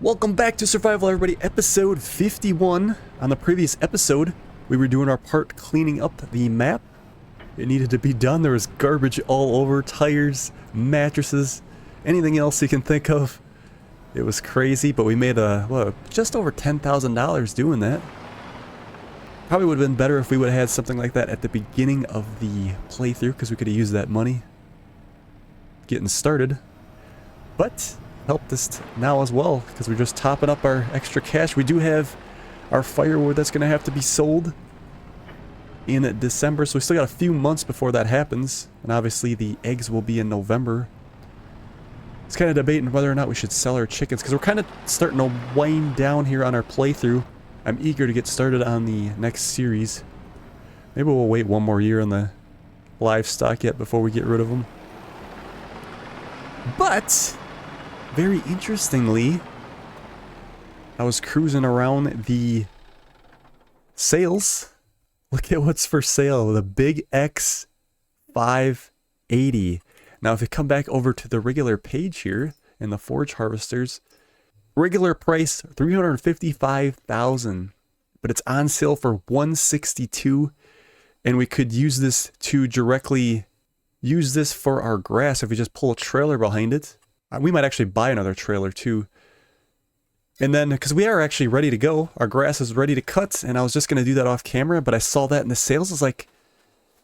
Welcome back to Survival, everybody. Episode 51. On the previous episode, we were doing our part cleaning up the map. It needed to be done. There was garbage all over, tires, mattresses, anything else you can think of. It was crazy, but we made just over $10,000 doing that. Probably would have been better if we would have had something like that at the beginning of the playthrough, because we could have used that money getting started. But helped us now as well, because we're just topping up our extra cash. We do have our firewood that's going to have to be sold in December, so we still got a few months before that happens, and obviously the eggs will be in November. It's kind of debating whether or not we should sell our chickens, because we're kind of starting to wind down here on our playthrough. I'm eager to get started on the next series. Maybe we'll wait one more year on the livestock yet before we get rid of them. But very interestingly, I was cruising around the sales. Look at what's for sale, the Big X 580. Now if you come back over to the regular page here in the Forage Harvesters, regular price $355,000, but it's on sale for $162,000, and we could use this to directly use this for our grass if we just pull a trailer behind it. We might actually buy another trailer too. And then, because we are actually ready to go, our grass is ready to cut, and I was just going to do that off camera, but I saw that in the sales. I was like,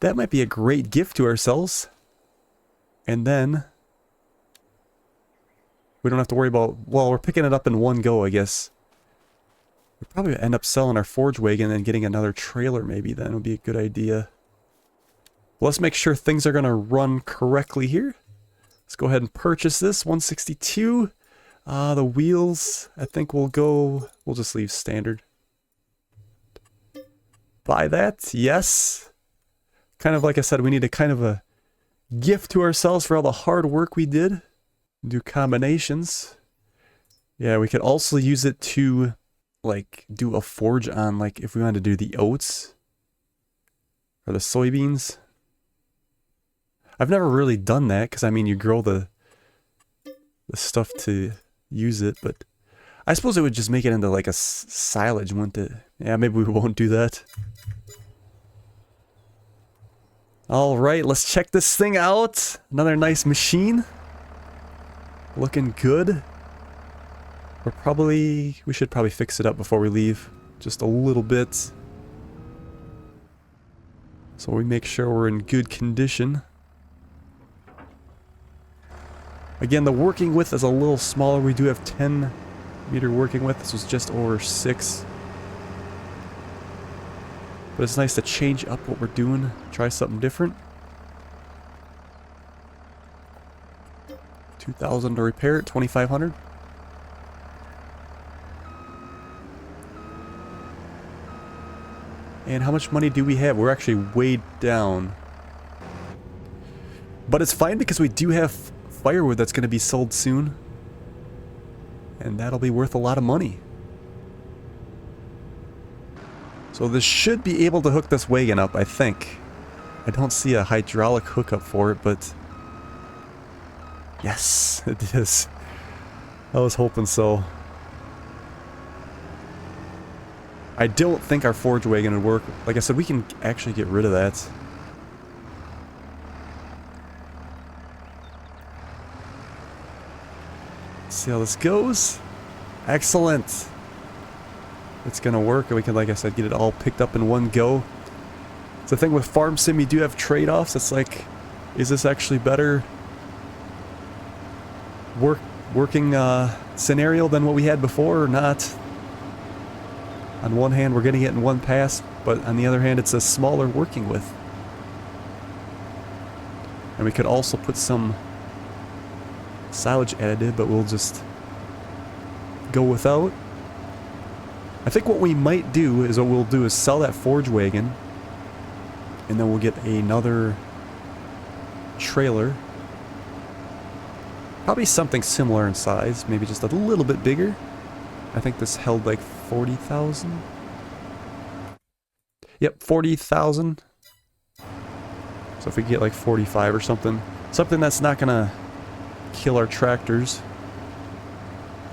that might be a great gift to ourselves. And then we don't have to worry about, well, we're picking it up in one go, I guess. We'll probably end up selling our forage wagon and getting another trailer maybe. Then would be a good idea. Well, let's make sure things are going to run correctly here. Let's go ahead and purchase this, 162. The wheels, I think we'll just leave standard. Buy that, yes. Kind of like I said, we need a kind of a gift to ourselves for all the hard work we did. Do combinations. Yeah, we could also use it to, like, do a forge on, like, if we wanted to do the oats or the soybeans. I've never really done that, because I mean you grow the stuff to use it, but I suppose it would just make it into like a silage, wouldn't it? Yeah, maybe we won't do that. Alright, let's check this thing out. Another nice machine. Looking good. We should probably fix it up before we leave. Just a little bit. So we make sure we're in good condition. Again, the working width is a little smaller. We do have 10 meter working width. This was just over 6. But it's nice to change up what we're doing. Try something different. 2,000 to repair it, 2,500. And how much money do we have? We're actually way down. But it's fine because we do have firewood that's going to be sold soon, and that'll be worth a lot of money. So this should be able to hook this wagon up, I think. I don't see a hydraulic hookup for it, but yes, it is. I was hoping so. I don't think our forage wagon would work. Like I said, we can actually get rid of that. See how this goes. Excellent. It's gonna work, and we can, like I said, get it all picked up in one go. It's the thing with Farm Sim, you do have trade-offs. It's like, is this actually better working scenario than what we had before or not? On one hand, we're getting it in one pass, but on the other hand, it's a smaller working width. And we could also put some silage additive, but we'll just go without. I think what we might do is sell that forage wagon, and then we'll get another trailer. Probably something similar in size, maybe just a little bit bigger. I think this held like 40,000. Yep, 40,000. So if we get like 45 or something that's not gonna kill our tractors.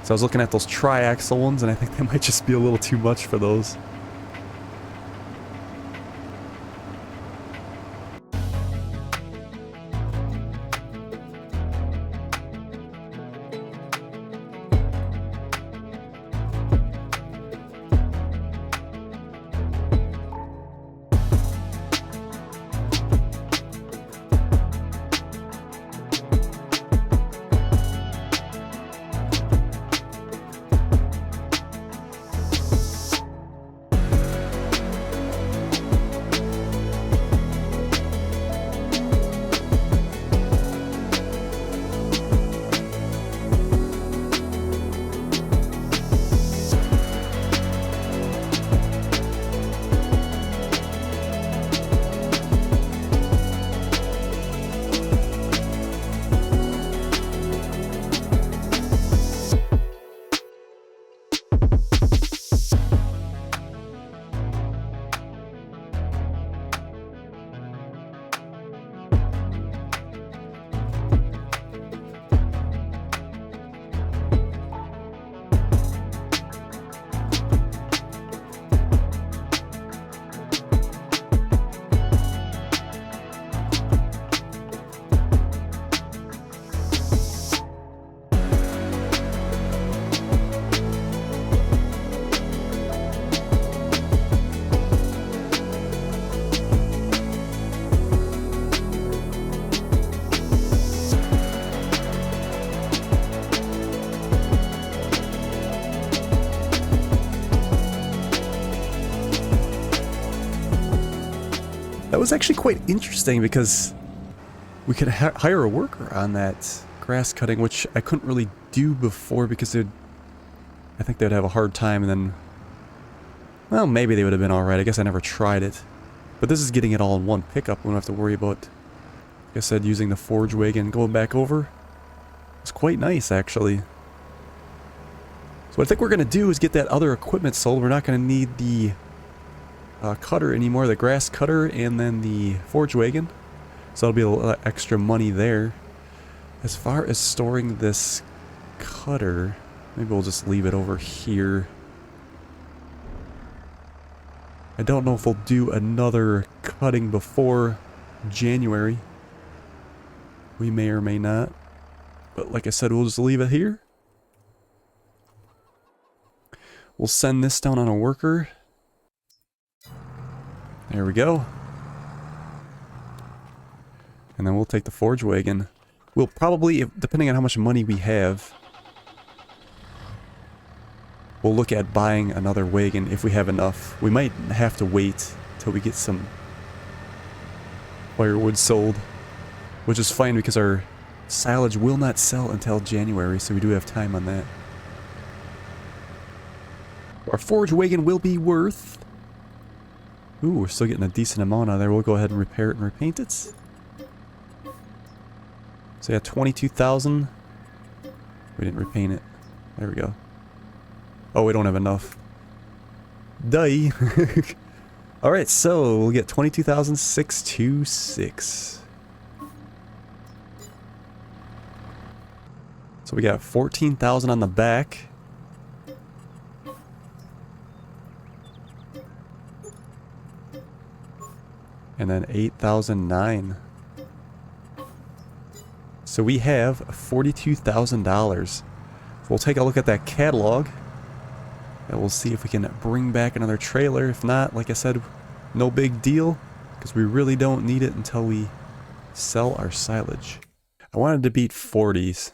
So I was looking at those triaxle ones, and I think they might just be a little too much for those. That was actually quite interesting because we could hire a worker on that grass cutting, which I couldn't really do before because I think they'd have a hard time, and then, well, maybe they would have been alright. I guess I never tried it. But this is getting it all in one pickup. We don't have to worry about, like I said, using the forge wagon going back over. It's quite nice, actually. So what I think we're going to do is get that other equipment sold. We're not going to need the cutter anymore, the grass cutter, and then the forge wagon. So that'll be a little extra money there. As far as storing this cutter, maybe we'll just leave it over here. I don't know if we'll do another cutting before January. We may or may not. But like I said, we'll just leave it here. We'll send this down on a worker. There we go. And then we'll take the forge wagon. We'll probably, depending on how much money we have, we'll look at buying another wagon if we have enough. We might have to wait till we get some firewood sold, which is fine because our silage will not sell until January, so we do have time on that. Our forge wagon will be worth... Ooh, we're still getting a decent amount out of there. We'll go ahead and repair it and repaint it. So yeah, 22,000. We didn't repaint it. There we go. Oh, we don't have enough. Duh. Alright, so we'll get 22,626. So we got 14,000 on the back. And then 8,009. So we have $42,000. We'll take a look at that catalog. And we'll see if we can bring back another trailer. If not, like I said, no big deal. Because we really don't need it until we sell our silage. I wanted to beat 40s.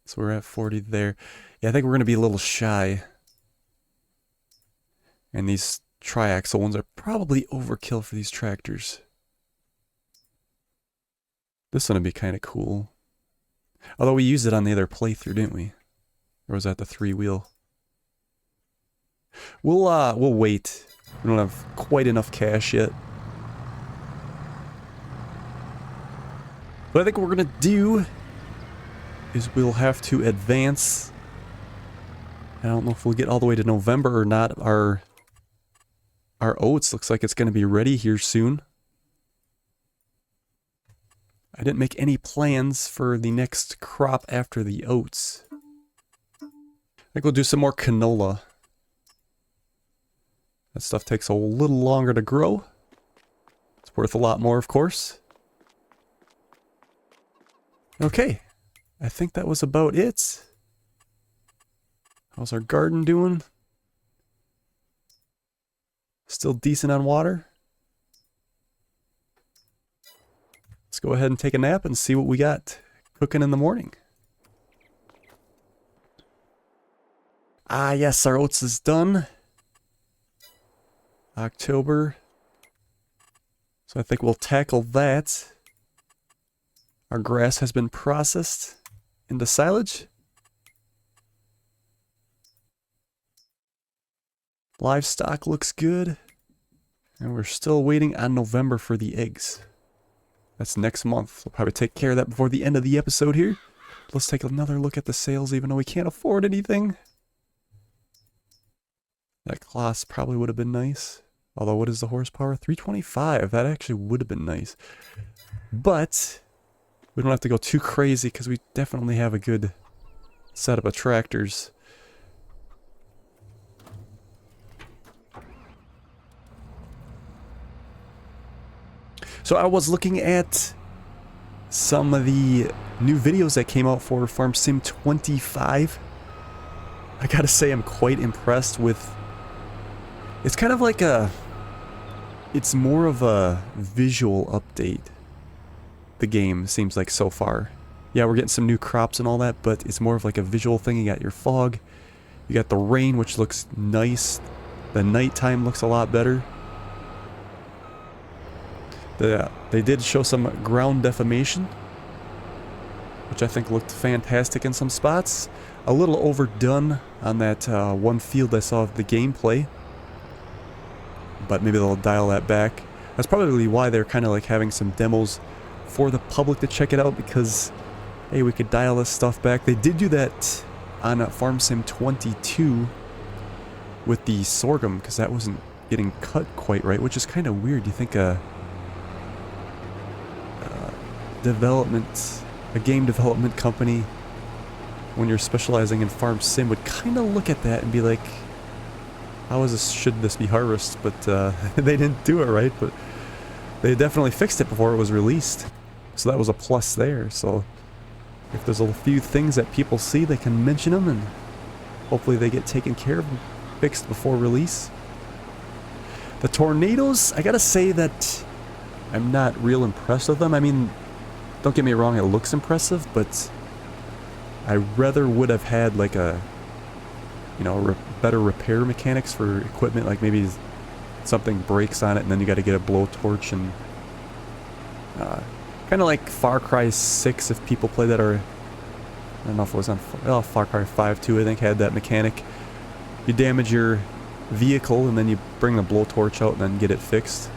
So we're at 40 there. Yeah, I think we're going to be a little shy. And these triaxle ones are probably overkill for these tractors. This one would be kind of cool. Although we used it on the other playthrough, didn't we? Or was that the 3-wheel? We'll wait. We don't have quite enough cash yet. What I think we're gonna do is we'll have to advance. I don't know if we'll get all the way to November or not. Our oats looks like it's gonna be ready here soon. I didn't make any plans for the next crop after the oats. think we'll do some more canola. That stuff takes a little longer to grow. It's worth a lot more, of course. Okay, I think that was about it. How's our garden doing? Still decent on water. Let's go ahead and take a nap and see what we got cooking in the morning. Ah, yes, our oats is done. October. So I think we'll tackle that. Our grass has been processed into silage. Livestock looks good. And we're still waiting on November for the eggs. That's next month. We'll probably take care of that before the end of the episode here. Let's take another look at the sales, even though we can't afford anything. That class probably would have been nice. Although, what is the horsepower? 325. That actually would have been nice. But we don't have to go too crazy because we definitely have a good setup of tractors. So I was looking at some of the new videos that came out for Farm Sim 25. I gotta say I'm quite impressed with... It's kind of like a... It's more of a visual update. The game seems like so far. Yeah, we're getting some new crops and all that, but it's more of like a visual thing. You got your fog. You got the rain, which looks nice. The nighttime looks a lot better. They did show some ground deformation, which I think looked fantastic in some spots. A little overdone on that one field I saw of the gameplay, but maybe they'll dial that back. That's probably why they're kind of like having some demos for the public to check it out, because hey, we could dial this stuff back. They did do that on Farm Sim 22 with the sorghum, because that wasn't getting cut quite right, which is kind of weird. You think a game development company, when you're specializing in Farm Sim, would kind of look at that and be like, how is this, should this be harvested? But they didn't do it right, but they definitely fixed it before it was released. So that was a plus there. So if there's a few things that people see, they can mention them, and hopefully they get taken care of and fixed before release. The tornadoes, I gotta say that I'm not real impressed with them. I mean, don't get me wrong, it looks impressive, but I rather would have had like a, you know, better repair mechanics for equipment. Like maybe something breaks on it and then you got to get a blowtorch, and kind of like Far Cry 6, if people play that, or I don't know if it was on Far Cry 5 too, I think, had that mechanic. You damage your vehicle and then you bring the blowtorch out and then get it fixed.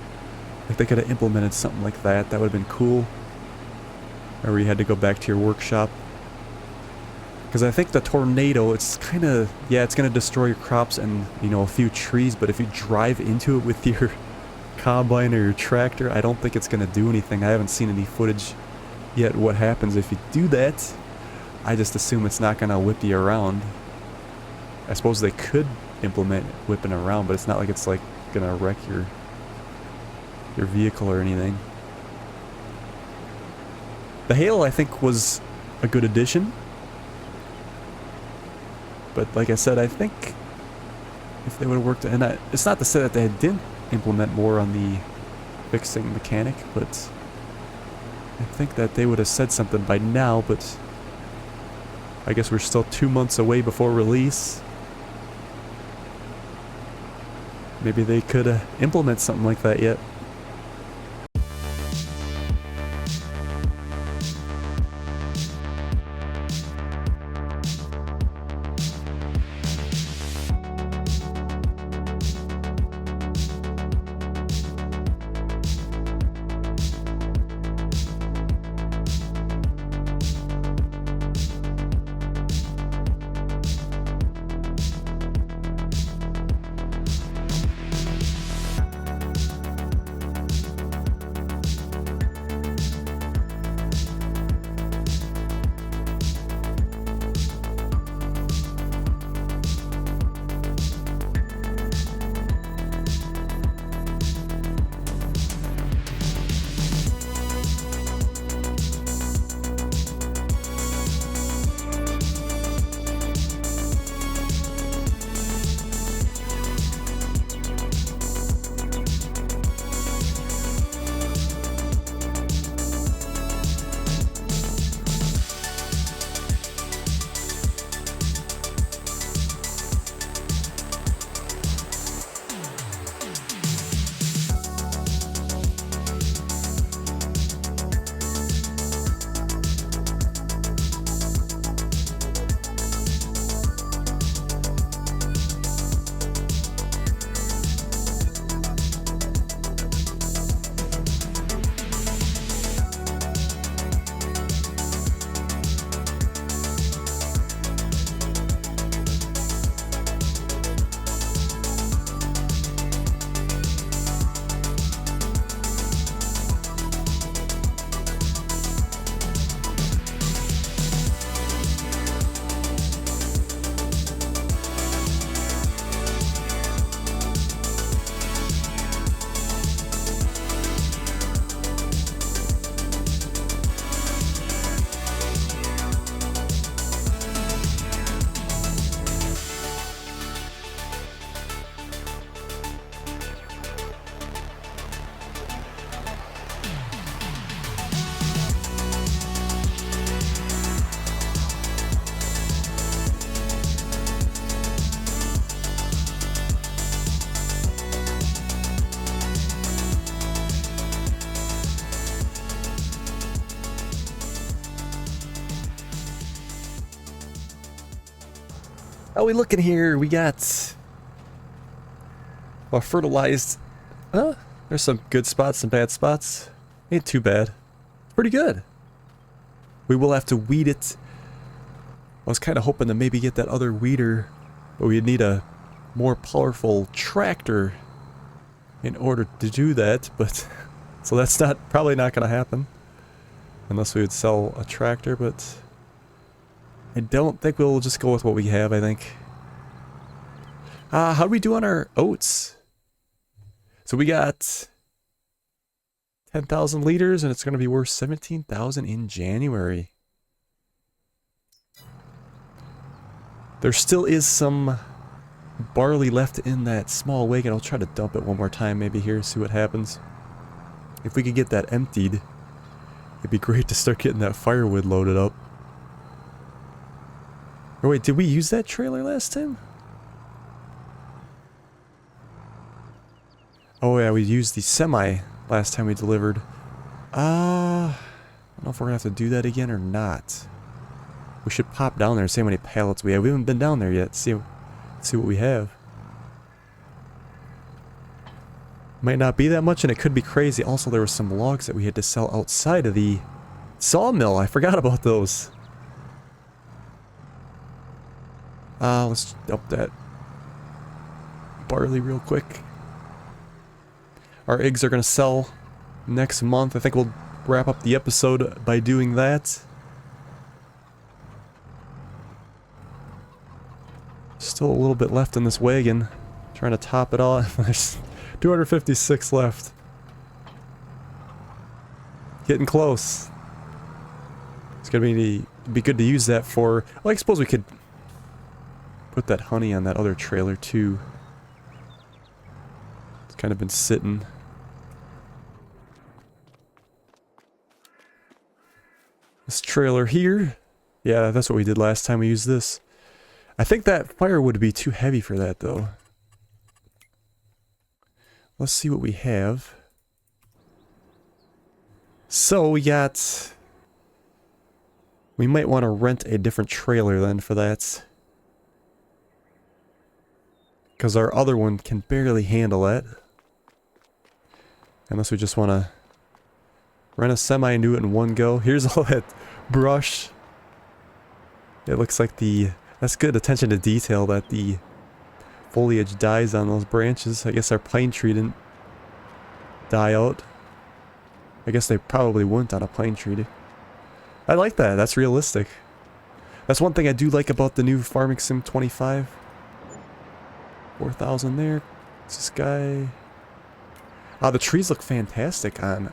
Like they could have implemented something like that. That would have been cool. Or you had to go back to your workshop. Because I think the tornado, it's kind of, yeah, it's going to destroy your crops and, you know, a few trees, but if you drive into it with your combine or your tractor, I don't think it's going to do anything. I haven't seen any footage yet what happens if you do that. I just assume it's not going to whip you around. I suppose they could implement whipping around, but it's not like it's like going to wreck your vehicle or anything. The hail, I think, was a good addition. But like I said, I think if they would have worked... And it's not to say that they didn't implement more on the fixing mechanic, but I think that they would have said something by now, but I guess we're still 2 months away before release. Maybe they could implement something like that yet. How we looking here? We got... well, fertilized... there's some good spots, some bad spots. Ain't too bad. Pretty good. We will have to weed it. I was kind of hoping to maybe get that other weeder, but we'd need a more powerful tractor in order to do that, but... so that's probably not going to happen. Unless we would sell a tractor, but... I don't think we'll just go with what we have, I think. How do we do on our oats? So we got 10,000 liters, and it's going to be worth 17,000 in January. There still is some barley left in that small wagon. I'll try to dump it one more time maybe here, see what happens. If we could get that emptied, it'd be great to start getting that firewood loaded up. Oh wait, did we use that trailer last time? Oh yeah, we used the semi last time we delivered. I don't know if we're gonna have to do that again or not. We should pop down there and see how many pallets we have. We haven't been down there yet. See what we have. Might not be that much, and it could be crazy. Also, there were some logs that we had to sell outside of the sawmill. I forgot about those. Let's dump that barley real quick. Our eggs are going to sell next month. I think we'll wrap up the episode by doing that. Still a little bit left in this wagon. Trying to top it off. There's 256 left. Getting close. It's going to be good to use that for... well, I suppose we could put that honey on that other trailer too. It's kind of been sitting. This trailer here. Yeah, that's what we did last time we used this. I think that firewood would be too heavy for that though. Let's see what we have. So we might want to rent a different trailer then for that. Because our other one can barely handle that. Unless we just want to rent a semi and do it in one go. Here's all that brush. It looks like that's good attention to detail that the foliage dies on those branches. I guess our pine tree didn't die out. I guess they probably wouldn't on a pine tree. I like that. That's realistic. That's one thing I do like about the new Farming Sim 25. 4,000 there. What's this guy? The trees look fantastic on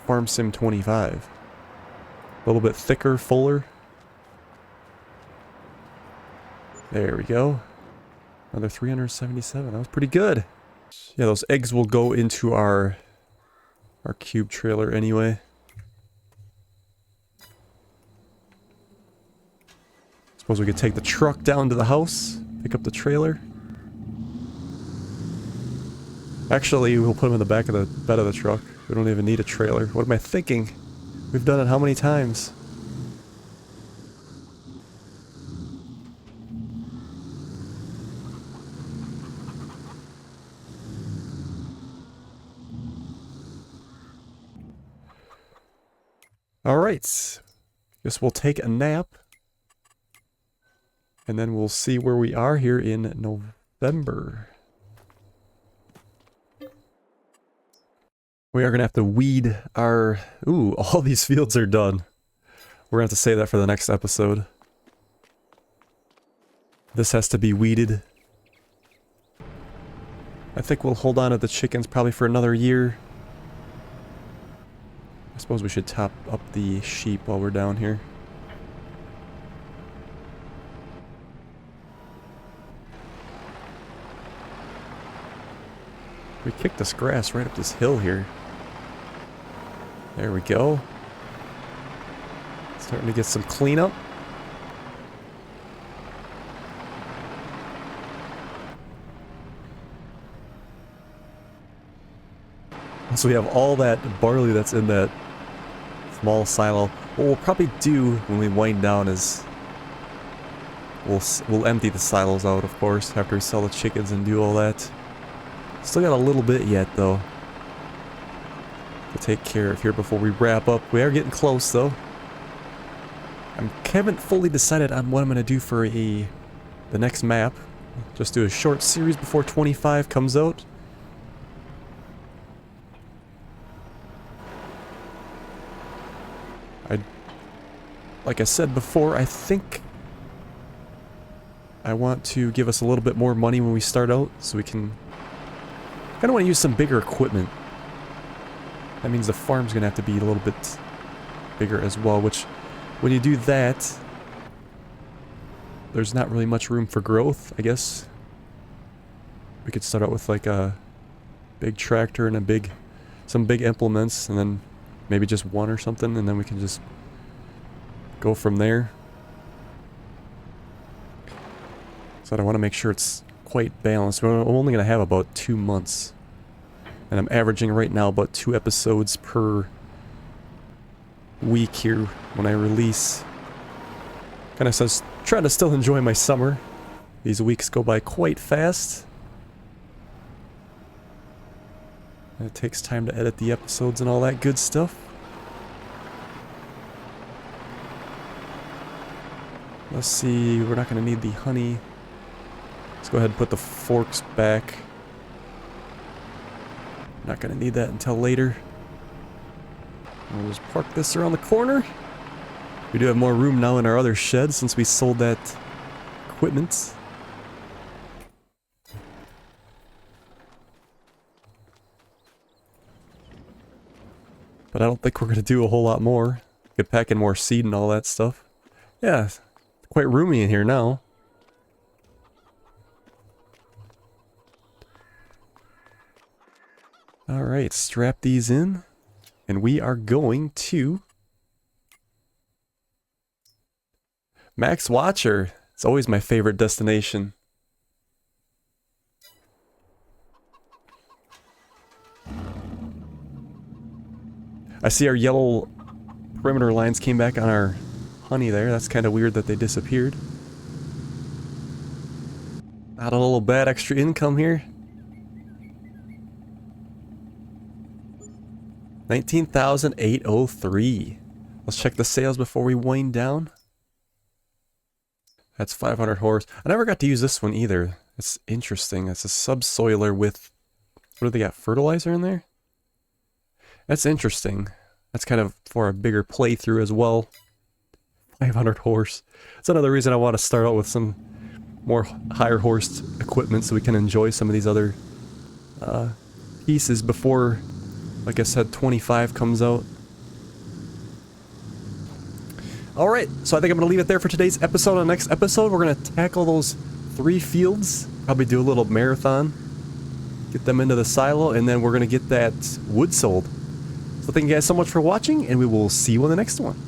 Farm Sim 25. A little bit thicker, fuller. There we go. Another 377. That was pretty good. Yeah, those eggs will go into our cube trailer anyway. Suppose we could take the truck down to the house, pick up the trailer. Actually, we'll put them in the back of the bed of the truck. We don't even need a trailer. What am I thinking? We've done it how many times? Alright. Guess we'll take a nap. And then we'll see where we are here in November. We are going to have to weed our... ooh, all these fields are done. We're going to have to save that for the next episode. This has to be weeded. I think we'll hold on to the chickens probably for another year. I suppose we should top up the sheep while we're down here. We kicked this grass right up this hill here. There we go. Starting to get some cleanup. So we have all that barley that's in that small silo. What we'll probably do when we wind down is We'll empty the silos out, of course, after we sell the chickens and do all that. Still got a little bit yet, though, to take care of here before we wrap up. We are getting close, though. I haven't fully decided on what I'm going to do for the next map. Just do a short series before 25 comes out. Like I said before, I think I want to give us a little bit more money when we start out, so we can... I kind of want to use some bigger equipment. That means the farm's going to have to be a little bit bigger as well, which, when you do that, there's not really much room for growth, I guess. We could start out with like a big tractor and some big implements, and then maybe just one or something, and then we can just go from there. So I want to make sure it's quite balanced. We're only going to have about 2 months. And I'm averaging right now about 2 episodes per week here when I release. Kind of says, trying to still enjoy my summer. These weeks go by quite fast. And it takes time to edit the episodes and all that good stuff. Let's see, we're not going to need the honey. Let's go ahead and put the forks back. Not going to need that until later. We'll just park this around the corner. We do have more room now in our other shed since we sold that equipment. But I don't think we're going to do a whole lot more. Could pack in more seed and all that stuff. Yeah, quite roomy in here now. Alright, strap these in. And we are going to Max Watcher. It's always my favorite destination. I see our yellow perimeter lines came back on our honey there. That's kind of weird that they disappeared. Not a little bad extra income here. 19,803. Let's check the sales before we wind down. That's 500 horse. I never got to use this one either. It's interesting. It's a subsoiler with... What do they got? Fertilizer in there? That's interesting. That's kind of for a bigger playthrough as well. 500 horse. That's another reason I want to start out with some more higher horsed equipment so we can enjoy some of these other pieces before, like I said, 25 comes out. Alright, so I think I'm going to leave it there for today's episode. On the next episode, we're going to tackle those 3 fields. Probably do a little marathon. Get them into the silo, and then we're going to get that wood sold. So thank you guys so much for watching, and we will see you on the next one.